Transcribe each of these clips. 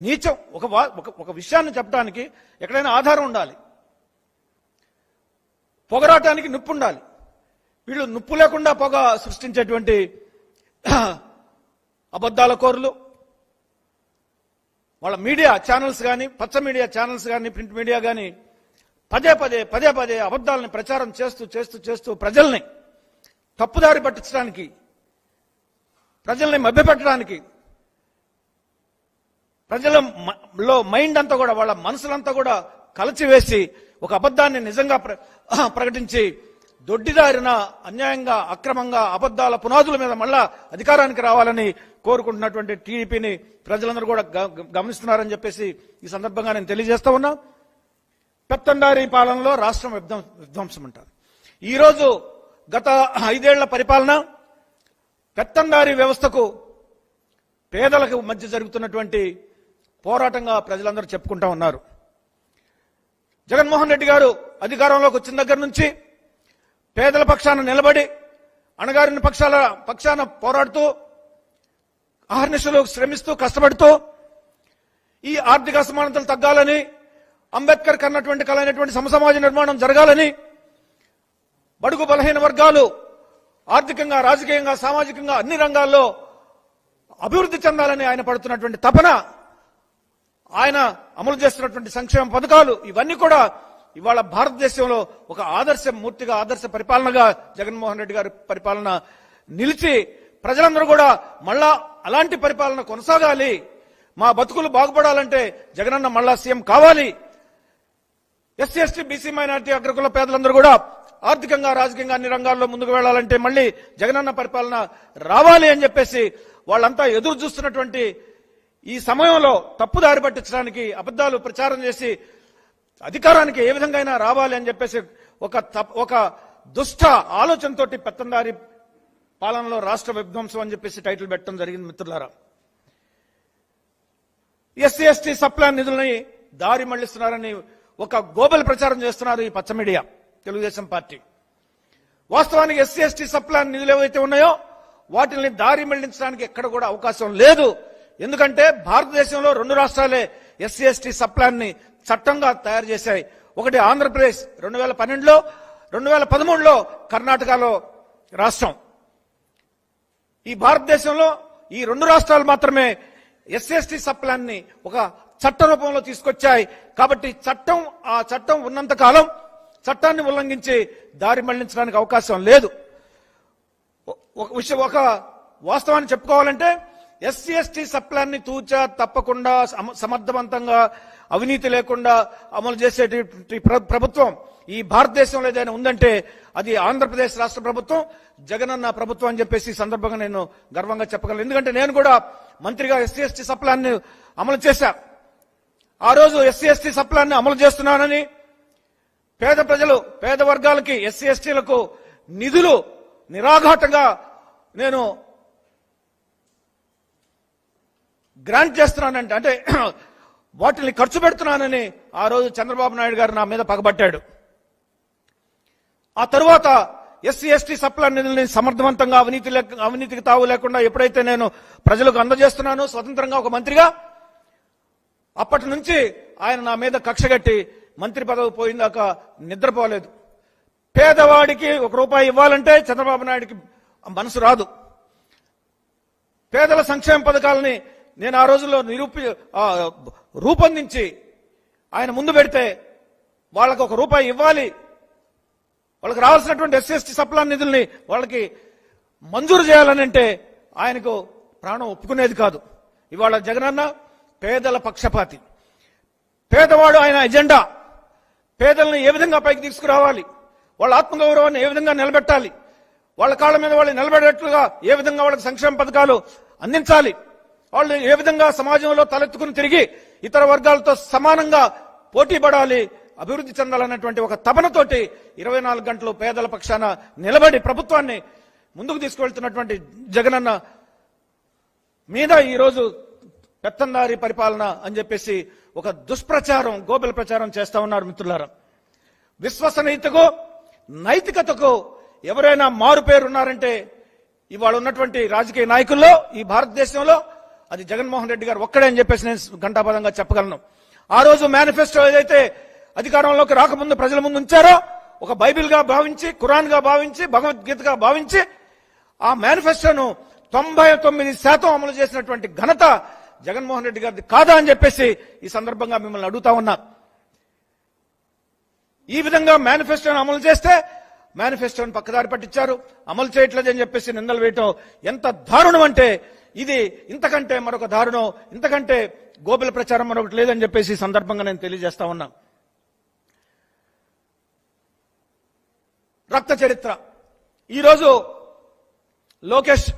నీచం. ఒక విషయాన్ని చెప్పడానికి ఎక్కడైనా ఆధారం ఉండాలి, పొగరాటానికి నిప్పు ఉండాలి. వీళ్ళు నిప్పు లేకుండా పొగ సృష్టించేటువంటి అబద్ధాల కోరులు. వాళ్ళ మీడియా ఛానల్స్ కానీ, పచ్చ మీడియా ఛానల్స్ కానీ, ప్రింట్ మీడియా కానీ పదే పదే అబద్ధాలని ప్రచారం చేస్తూ ప్రజల్ని తప్పుదారి పట్టించడానికి, ప్రజల్ని మభ్యపెట్టడానికి, ప్రజలలో మైండ్ అంతా కూడా, వాళ్ళ మనసులంతా కూడా కలచివేసి ఒక అబద్ధాన్ని నిజంగా ప్రకటించి దొడ్డిదారిన అన్యాయంగా, అక్రమంగా, అబద్ధాల పునాదుల మీద మళ్ళా అధికారానికి రావాలని కోరుకుంటున్నటువంటి టీడీపీని ప్రజలందరూ కూడా గమనిస్తున్నారని చెప్పేసి ఈ సందర్భంగా నేను తెలియజేస్తా ఉన్నా. పెత్తందారీ పాలనలో రాష్ట్రం విధ్వంసం అంటారు. ఈరోజు గత 5 ఏళ్ల పరిపాలన పెత్తందారీ వ్యవస్థకు పేదలకు మధ్య జరుగుతున్నటువంటి పోరాటంగా ప్రజలందరూ చెప్పుకుంటా ఉన్నారు. జగన్మోహన్ రెడ్డి గారు అధికారంలోకి వచ్చిన దగ్గర నుంచి పేదల పక్షాన నిలబడి, అణగారిన పక్షాన పోరాడుతూ, అహర్నిశలు శ్రమిస్తూ, కష్టపడుతూ ఈ ఆర్థిక అసమానతలు తగ్గాలని, అంబేద్కర్ కన్నటువంటి కలైనటువంటి సమసమాజ నిర్మాణం జరగాలని, బడుగు బలహీన వర్గాలు ఆర్థికంగా, రాజకీయంగా, సామాజికంగా అన్ని రంగాల్లో అభివృద్ధి చెందాలని ఆయన పడుతున్నటువంటి తపన, ఆయన అమలు చేస్తున్నటువంటి సంక్షేమ పథకాలు, ఇవన్నీ కూడా ఇవాళ భారతదేశంలో ఒక ఆదర్శమూర్తిగా, ఆదర్శ పరిపాలనగా జగన్మోహన్ రెడ్డి గారి పరిపాలన నిలిచి, ప్రజలందరూ కూడా మళ్ళా అలాంటి పరిపాలన కొనసాగాలి, మా బతుకులు బాగుపడాలంటే జగనన్న మళ్ళా సీఎం కావాలి, ఎస్సీ ఎస్టీ బీసీ మైనారిటీ అగ్రకుల పేదలందరూ కూడా ఆర్థికంగా, రాజకీయంగా అన్ని రంగాల్లో ముందుకు వెళ్లాలంటే మళ్ళీ జగనన్న పరిపాలన రావాలి అని చెప్పేసి వాళ్ళంతా ఎదురు చూస్తున్నటువంటి ఈ సమయంలో తప్పుదారి పట్టించడానికి, అబద్ధాలు ప్రచారం చేసి అధికారానికి ఏ విధంగా అయినా రావాలి అని చెప్పేసి ఒక దుష్ట ఆలోచనతోటి పెత్తందారి పాలనలో రాష్ట్ర విధ్వంసం అని చెప్పేసి టైటిల్ పెట్టడం జరిగింది. మిత్రులారా, ఎస్సీ ఎస్టీ సప్లాన్ నిధులని దారి మళ్లిస్తున్నారని ఒక గోబెల్ ప్రచారం చేస్తున్నారు ఈ పచ్చ మీడియా, తెలుగుదేశం పార్టీ. వాస్తవానికి ఎస్సీ ఎస్టీ సప్లాన్ నిధులు ఏవైతే ఉన్నాయో వాటిని దారి మళ్లించడానికి ఎక్కడ కూడా అవకాశం లేదు. ఎందుకంటే భారతదేశంలో 2 రాష్ట్రాలే ఎస్సీ ఎస్టీ సప్లాన్ ని చట్టంగా తయారు చేశాయి. ఒకటి ఆంధ్రప్రదేశ్ 2012లో, 2013లో కర్ణాటకలో రాష్ట్రం. ఈ భారతదేశంలో ఈ 2 రాష్ట్రాలు మాత్రమే ఎస్సీ ఎస్టీ సప్లాన్ ని ఒక చట్ట రూపంలో తీసుకొచ్చాయి. కాబట్టి ఆ చట్టం ఉన్నంత కాలం చట్టాన్ని ఉల్లంఘించి దారి మళ్లించడానికి అవకాశం లేదు. ఒక వాస్తవాన్ని చెప్పుకోవాలంటే ఎస్సీ ఎస్టీ సప్లాన్ ని తూచా తప్పకుండా సమర్థవంతంగా, అవినీతి లేకుండా అమలు చేసేటువంటి ప్రభుత్వం ఈ భారతదేశంలో ఏదైనా ఉందంటే అది ఆంధ్రప్రదేశ్ రాష్ట్ర ప్రభుత్వం, జగనన్న ప్రభుత్వం అని చెప్పేసి ఈ సందర్భంగా నేను గర్వంగా చెప్పగలను. ఎందుకంటే నేను కూడా మంత్రిగా ఎస్సీ ఎస్టీ సప్లాన్ ని అమలు చేశా. ఆ రోజు ఎస్సీ ఎస్టీ సప్లాన్ ని అమలు చేస్తున్నానని పేద వర్గాలకి, ఎస్సీ ఎస్టీలకు నిధులు నిరాఘాటంగా నేను గ్రాంట్ చేస్తున్నానంటే, అంటే వాటిని ఖర్చు పెడుతున్నానని ఆ రోజు చంద్రబాబు నాయుడు గారు నా మీద పగబట్టాడు. ఆ తరువాత ఎస్సీ ఎస్టీ సప్లాన్ నిధుల్ని సమర్థవంతంగా, అవినీతికి తావు లేకుండా ఎప్పుడైతే నేను ప్రజలకు అందజేస్తున్నానో స్వతంత్రంగా ఒక మంత్రిగా, అప్పటి నుంచి ఆయన నా మీద కక్షగట్టి మంత్రి పదవి పోయిందాక నిద్రపోలేదు. పేదవాడికి ₹1 ఇవ్వాలంటే చంద్రబాబు నాయుడికి మనసు రాదు. పేదల సంక్షేమ పథకాలని నేను ఆ రోజుల్లో రూపొందించి ఆయన ముందు పెడితే వాళ్ళకు ₹1 ఇవ్వాలి, వాళ్ళకి రావాల్సినటువంటి ఎస్సీ ఎస్టీ సప్లాన్ నిధుల్ని వాళ్ళకి మంజూరు చేయాలని అంటే ఆయనకు ప్రాణం ఒప్పుకునేది కాదు. ఇవాళ జగనన్న పేదల పక్షపాతి. పేదవాడు ఆయన ఎజెండా. పేదలను ఏ విధంగా పైకి తీసుకురావాలి, వాళ్ళ ఆత్మగౌరవాన్ని ఏ విధంగా నిలబెట్టాలి, వాళ్ళ కాళ్ళ మీద వాళ్ళు నిలబడేట్లుగా ఏ విధంగా వాళ్ళకి సంక్షేమ పథకాలు అందించాలి, వాళ్ళు ఏ విధంగా సమాజంలో తలెత్తుకుని తిరిగి ఇతర వర్గాలతో సమానంగా పోటీ పడాలి, అభివృద్ధి చెందాలన్నటువంటి ఒక తపనతోటి 24 గంటలు పేదల పక్షాన నిలబడి ప్రభుత్వాన్ని ముందుకు తీసుకువెళ్తున్నటువంటి జగనన్న మీద ఈరోజు పెత్తందారి పరిపాలన అని చెప్పేసి ఒక దుష్ప్రచారం, గోబెల్ ప్రచారం చేస్తా ఉన్నారు. మిత్రులారా, విశ్వసనీయతకు, నైతికతకు ఎవరైనా మారు పేరున్నారంటే ఇవాళ ఉన్నటువంటి రాజకీయ నాయకుల్లో, ఈ భారతదేశంలో అది జగన్మోహన్ రెడ్డి గారు ఒక్కడే అని చెప్పేసి నేను ఘంటాపదంగా చెప్పగలను. ఆ రోజు మేనిఫెస్టో ఏదైతే అధికారంలోకి రాకముందు ప్రజల ముందు ఉంచారో, ఒక బైబిల్ గా భావించి, ఖురాన్ గా భావించి, భగవద్గీతగా భావించి ఆ మేనిఫెస్టోను 99% అమలు చేసినటువంటి ఘనత జగన్మోహన్ రెడ్డి గారిది కాదా అని చెప్పేసి ఈ సందర్భంగా మిమ్మల్ని అడుగుతా ఉన్నా. ఈ విధంగా మేనిఫెస్టోను అమలు చేస్తే మేనిఫెస్టోను పక్కదారి పట్టించారు, అమలు చేయట్లేదని చెప్పేసి నిందలు వేయటం ఎంత దారుణం అంటే, ఇది ఇంతకంటే మరొక దారుణం, ఇంతకంటే గోబెల ప్రచారం మరొకటి లేదని చెప్పేసి ఈ సందర్భంగా నేను తెలియజేస్తా ఉన్నా. రక్త చరిత్ర ఈరోజు లోకేష్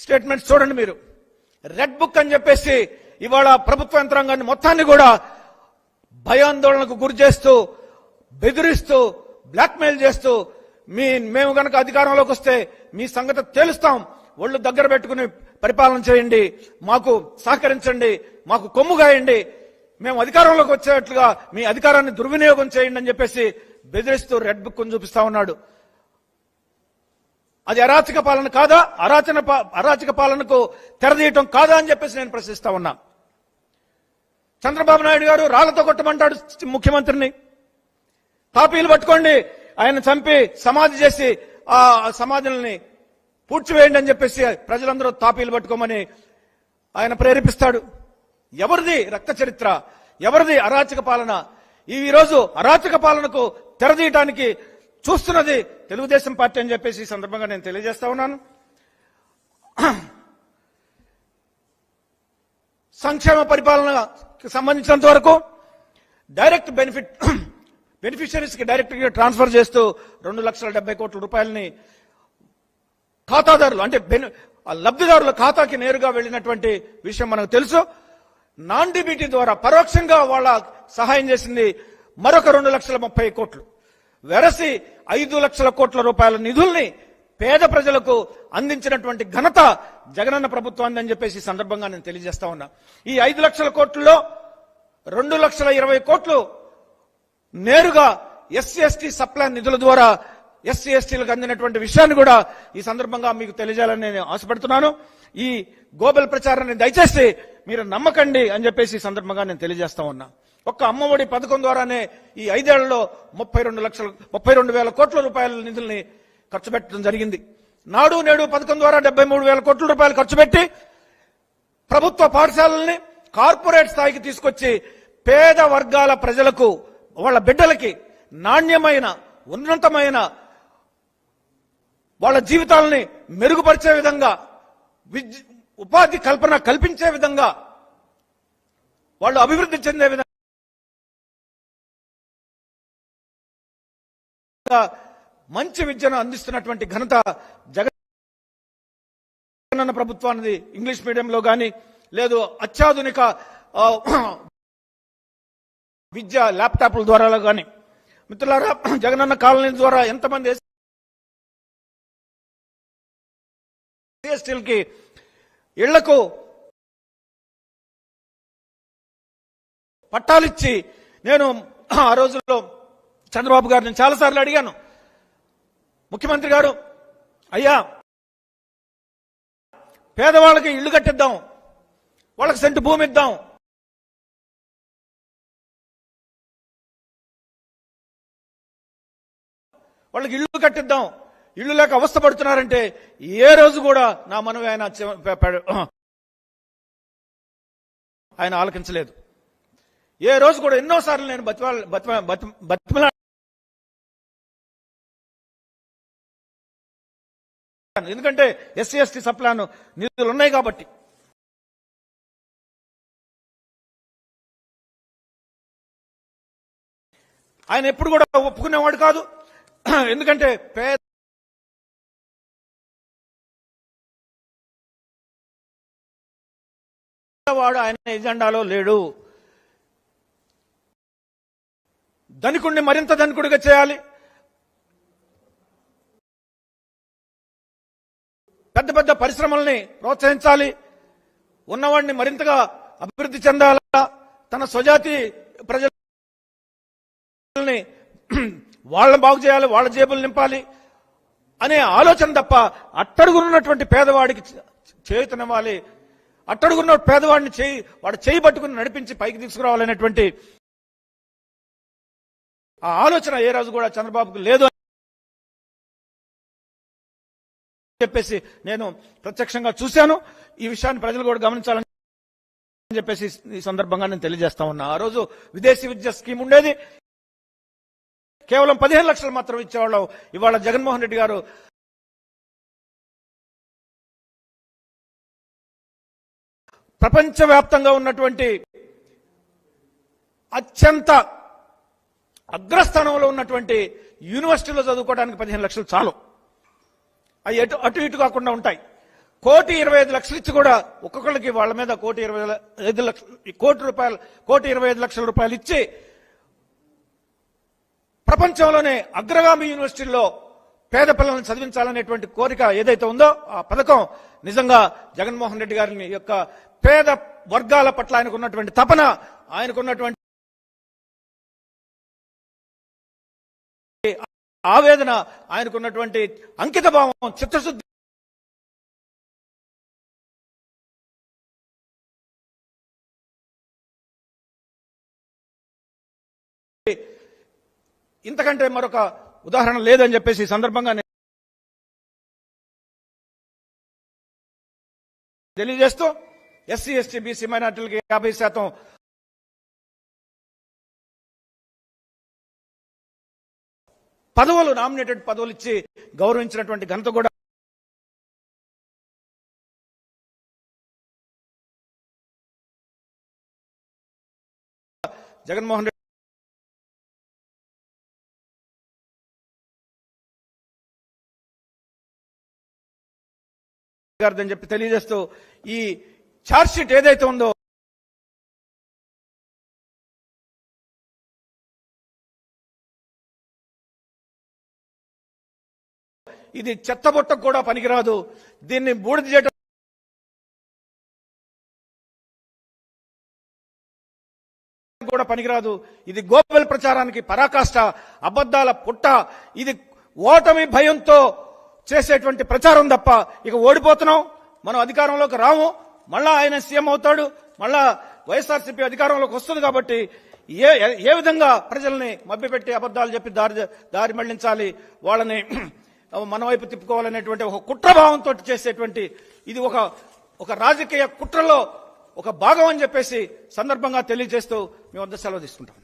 స్టేట్మెంట్స్ చూడండి మీరు. రెడ్ బుక్ అని చెప్పేసి ఇవాళ ప్రభుత్వ యంత్రాంగాన్ని మొత్తాన్ని కూడా భయాందోళనకు గురి చేస్తూ, బెదిరిస్తూ, బ్లాక్మెయిల్ చేస్తూ, మేము గనక అధికారంలోకి వస్తే మీ సంగతి తేలుస్తాం, ఒళ్ళు దగ్గర పెట్టుకుని పరిపాలన చేయండి, మాకు సహకరించండి, మాకు కొమ్ముగాయండి, మేము అధికారంలోకి వచ్చేట్లుగా మీ అధికారాన్ని దుర్వినియోగం చేయండి అని చెప్పేసి బెదిరిస్తూ రెడ్ బుక్ చూపిస్తా ఉన్నాడు. అది అరాచక పాలన కాదా? అరాచక పాలనకు తెరదీయటం కాదా అని చెప్పేసి నేను ప్రశ్నిస్తా ఉన్నా. చంద్రబాబు నాయుడు గారు రాళ్లతో కొట్టమంటాడు ముఖ్యమంత్రిని. తాపీలు పట్టుకోండి, ఆయన చంపి సమాధి చేసి ఆ సమాధుల్ని పూడ్చివేయండి అని చెప్పేసి ప్రజలందరూ తాపీలు పట్టుకోమని ఆయన ప్రేరేపిస్తాడు. ఎవరిది రక్త చరిత్ర? ఎవరిది అరాచక పాలన? ఈ రోజు అరాచక పాలనకు తెరదీయటానికి చూస్తున్నది తెలుగుదేశం పార్టీ అని చెప్పేసి ఈ సందర్భంగా నేను తెలియజేస్తా ఉన్నాను. సంక్షేమ పరిపాలనకు సంబంధించినంత వరకు డైరెక్ట్ బెనిఫిషరీస్ కి డైరెక్ట్ గా ట్రాన్స్ఫర్ చేస్తూ 2,70,00,000 కోట్ల రూపాయలని ఖాతాదారులు అంటే లబ్ధిదారుల ఖాతాకి నేరుగా వెళ్లినటువంటి విషయం మనకు తెలుసు. నాన్ డిబిటీ ద్వారా పరోక్షంగా వాళ్ళ సహాయం చేసింది మరొక 2,30,000 కోట్లు. వెరసి 5,00,000 కోట్ల రూపాయల నిధుల్ని పేద ప్రజలకు అందించినటువంటి ఘనత జగనన్న ప్రభుత్వాన్ని అని చెప్పేసి ఈ సందర్భంగా నేను తెలియజేస్తా ఉన్నా. ఈ 5,00,000 కోట్లలో 2,20,000 కోట్లు నేరుగా ఎస్సీ ఎస్టీ సప్లాన్ నిధుల ద్వారా ఎస్సీ ఎస్టీలకు అందినటువంటి విషయాన్ని కూడా ఈ సందర్భంగా మీకు తెలియజేయాలని నేను ఆశపడుతున్నాను. ఈ గోబెల్ ప్రచారాన్ని దయచేసి మీరు నమ్మకండి అని చెప్పేసి ఈ సందర్భంగా నేను తెలియజేస్తా ఉన్నా. ఒక్క అమ్మఒడి పథకం ద్వారానే ఈ 5 ఏళ్లలో 32,000 కోట్ల రూపాయల నిధుల్ని ఖర్చు పెట్టడం జరిగింది. నాడు నేడు పథకం ద్వారా 73,000 కోట్ల రూపాయలు ఖర్చు పెట్టి ప్రభుత్వ పాఠశాలల్ని కార్పొరేట్ స్థాయికి తీసుకొచ్చి పేద వర్గాల ప్రజలకు, వాళ్ళ బిడ్డలకి నాణ్యమైన, ఉన్నతమైన వాళ్ళ జీవితాలని మెరుగుపరిచే విధంగా, ఉపాధి కల్పన కల్పించే విధంగా, వాళ్ళు అభివృద్ధి చెందే విధంగా మంచి విద్యను అందిస్తున్నటువంటి ఘనత జగనన్న ప్రభుత్వానికి. ఇంగ్లీష్ మీడియంలో కానీ లేదు అత్యాధునిక విద్య ల్యాప్టాప్ల ద్వారా కానీ. మిత్రులారా, జగనన్న కాలనీ ద్వారా ఎంతమంది ఎస్టీలకి ఇళ్లకు పట్టాలిచ్చి, నేను ఆ రోజుల్లో చంద్రబాబు గారిని చాలాసార్లు అడిగాను, ముఖ్యమంత్రి గారు, అయ్యా పేదవాళ్ళకి ఇళ్లు కట్టిద్దాం, వాళ్ళకి సెంటు భూమి ఇద్దాం, వాళ్ళకి ఇళ్లు కట్టిద్దాం, ఇళ్లు లేక అవస్థ పడుతున్నారంటే ఏ రోజు కూడా నా మనవి ఆయన ఆలకించలేదు. ఏ రోజు కూడా ఎన్నోసార్లు నేను బతిమలా ఎందుకంటే ఎస్సీ ఎస్టీ సప్లాన్ నిధులు ఉన్నాయి కాబట్టి. ఆయన ఎప్పుడు కూడా ఒప్పుకునేవాడు కాదు. ఎందుకంటే పేదవాడు ఆయన ఎజెండాలో లేడు. ధనికుడిని మరింత ధనికుడిగా చేయాలి, పెద్ద పెద్ద పరిశ్రమల్ని ప్రోత్సహించాలి, ఉన్నవాడిని మరింతగా అభివృద్ధి చెందాలా, తన స్వజాతి ప్రజల్ని వాళ్ళని బాగు చేయాలి, వాళ్ళ జేబులు నింపాలి అనే ఆలోచన తప్ప అట్టడుగున్నటువంటి పేదవాడికి చేయూతనివ్వాలి, అట్టడుగున్న పేదవాడిని వాడు చేయి పట్టుకుని నడిపించి పైకి తీసుకురావాలనేటువంటి ఆ ఆలోచన ఏ రోజు కూడా చంద్రబాబుకు లేదు అని చెప్పేసి నేను ప్రత్యక్షంగా చూశాను. ఈ విషయాన్ని ప్రజలు కూడా గమనించాలని చెప్పేసి ఈ సందర్భంగా నేను తెలియజేస్తా ఉన్నా. ఆ రోజు విదేశీ విద్య స్కీమ్ ఉండేది, కేవలం 15 లక్షలు మాత్రం ఇచ్చేవాళ్ళం. ఇవాళ జగన్మోహన్ రెడ్డి గారు ప్రపంచవ్యాప్తంగా ఉన్నటువంటి అత్యంత అగ్రస్థానంలో ఉన్నటువంటి యూనివర్సిటీలో చదువుకోవడానికి 15 లక్షలు చాలు. అవి అటు ఇటు కాకుండా ఉంటాయి. 1,25,00,000 ఇచ్చి కూడా ఒక్కొక్కరికి వాళ్ళ మీద 1,25,00,000 రూపాయలు ఇచ్చి ప్రపంచంలోనే అగ్రగామి యూనివర్సిటీల్లో పేద పిల్లలను చదివించాలనేటువంటి కోరిక ఏదైతే ఉందో ఆ పథకం నిజంగా జగన్మోహన్ రెడ్డి గారిని యొక్క పేద వర్గాల పట్ల ఆయనకున్నటువంటి తపన, ఆయనకున్నటువంటి ఆవేదన, ఆయనకున్నటువంటి అంకిత భావం, చిత్తశుద్ధి ఇంతకంటే మరొక ఉదాహరణ లేదని చెప్పేసి ఈ సందర్భంగా తెలియజేస్తూ ఎస్సీ ఎస్టీ బీసీ మైనార్టీలకి 50% పదవులు, నామినేటెడ్ పదవులు ఇచ్చి గౌరవించినటువంటి ఘనత కూడా జగన్మోహన్ రెడ్డి గారిదని చెప్పి తెలియజేస్తూ ఈ ఛార్జ్ షీట్ ఏదైతే ఉందో ఇది చెత్తబుట్టకు కూడా పనికిరాదు. దీన్ని బూడిద చేయడం కూడా పనికిరాదు. ఇది గోబెల్ ప్రచారానికి పరాకాష్ట, అబద్దాల పుట్ట. ఇది ఓటమి భయంతో చేసేటువంటి ప్రచారం తప్ప ఇక ఓడిపోతున్నాం, మనం అధికారంలోకి రాము, మళ్ళా ఆయన సీఎం అవుతాడు, మళ్ళా వైఎస్ఆర్సీపీ అధికారంలోకి వస్తుంది. కాబట్టి ఏ విధంగా ప్రజల్ని మభ్యపెట్టి అబద్దాలు చెప్పి దారి మళ్లించాలి, వాళ్ళని మన వైపు తిప్పుకోవాలనేటువంటి ఒక కుట్రభావంతో చేసేటువంటి ఇది ఒక రాజకీయ కుట్రలో ఒక భాగం అని చెప్పేసి సందర్భంగా తెలియజేస్తూ మీ వద్ద సెలవు తీసుకుంటాం.